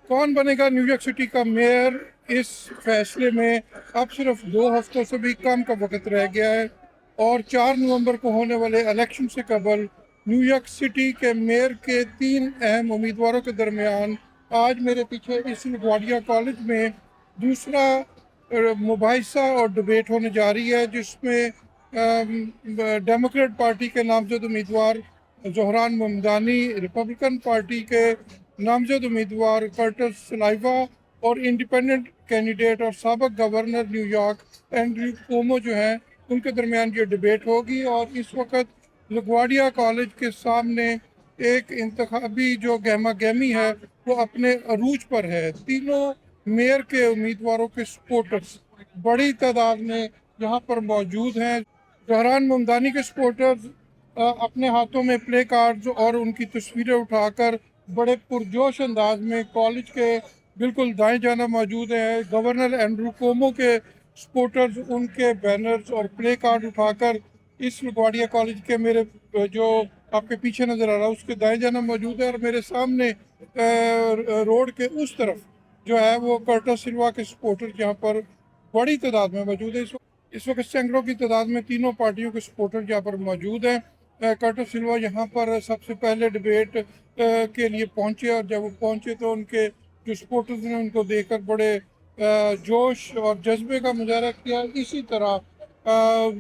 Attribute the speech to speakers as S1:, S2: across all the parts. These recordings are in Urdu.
S1: کون بنے گا نیو یارک سٹی کا میئر، اس فیصلے میں اب صرف 2 ہفتوں سے بھی کم کا وقت رہ گیا ہے، اور 4 نومبر کو ہونے والے الیکشن سے قبل نیو یارک سٹی کے میئر کے 3 اہم امیدواروں کے درمیان آج میرے پیچھے اس لگواڈیا کالج میں دوسرا مباحثہ اور ڈبیٹ ہونے جا رہی ہے، جس میں ڈیموکریٹ پارٹی کے نامزد امیدوار زہران ممدانی، ریپبلکن پارٹی کے نامزد امیدوار کرٹس سلائیوا اور انڈیپینڈنٹ کینڈیڈیٹ اور سابق governor new York Andrew comma جو ہیں ان کے درمیان یہ ڈبیٹ ہوگی۔ اور اس وقت لگواڈیا کالج کے سامنے ایک انتخابی جو گہما گہمی ہے وہ اپنے عروج پر ہے۔ تینوں میئر کے امیدواروں کے سپورٹرز بڑی تعداد میں یہاں پر موجود ہیں۔ زہران ممدانی کے سپورٹرز اپنے ہاتھوں میں پلے کارڈز اور ان کی تصویریں اٹھا کر بڑے پرجوش انداز میں کالج کے بالکل دائیں جانب موجود ہیں۔ گورنر اینڈریو کومو کے سپورٹرز ان کے بینرز اور پلے کارڈ اٹھا کر اس لگواڈیا کالج کے میرے جو آپ کے پیچھے نظر آ رہا ہے اس کے دائیں جانب موجود ہے، اور میرے سامنے روڈ کے اس طرف جو ہے وہ کرٹس سلوا کے سپورٹر یہاں پر بڑی تعداد میں موجود ہے۔ اس وقت سینکڑوں کی تعداد میں تینوں پارٹیوں کے سپورٹر یہاں پر موجود ہیں۔ کرٹس سلوا یہاں پر سب سے پہلے ڈبیٹ کے لیے پہنچے، اور جب وہ پہنچے تو ان کے جو سپورٹرز نے ان کو دیکھ کر بڑے جوش اور جذبے کا مظاہرہ کیا۔ اسی طرح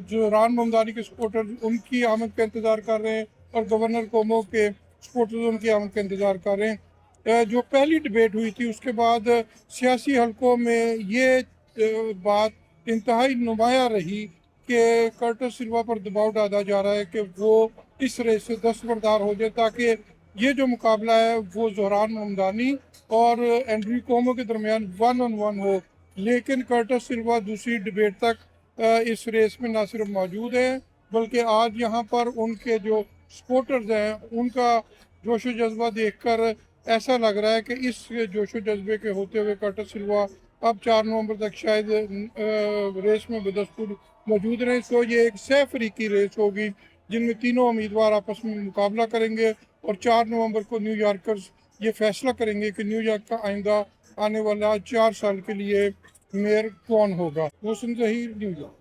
S1: جو ران ممدانی کے سپورٹرز ان کی آمد کا انتظار کر رہے ہیں، اور گورنر کومو کے سپورٹرز ان کی آمد کا انتظار کر رہے ہیں۔ جو پہلی ڈبیٹ ہوئی تھی اس کے بعد سیاسی حلقوں میں یہ بات انتہائی نمایاں رہی کہ کرٹس سلوا پر دباؤ ڈالا جا رہا ہے کہ وہ اس ریس سے دستبردار ہو جائے، تاکہ یہ جو مقابلہ ہے وہ زہران ممدانی اور اینڈریو کومو کے درمیان 1 on 1 ہو۔ لیکن کرٹس سلوا دوسری ڈبیٹ تک اس ریس میں نہ صرف موجود ہیں بلکہ آج یہاں پر ان کے جو سپورٹرز ہیں ان کا جوش و جذبہ دیکھ کر ایسا لگ رہا ہے کہ اس جوش و جذبے کے ہوتے ہوئے کرٹس سلوا اب 4 نومبر تک شاید ریس میں بدستور موجود رہے۔ سو یہ ایک سہ فریقی ریس ہوگی جن میں تینوں امیدوار آپس میں مقابلہ کریں گے، اور 4 نومبر کو نیو یارکرز یہ فیصلہ کریں گے کہ نیو یارک کا آئندہ آنے والا 4 سال کے لیے میئر کون ہوگا۔ محسن ظہیر، نیو یارک۔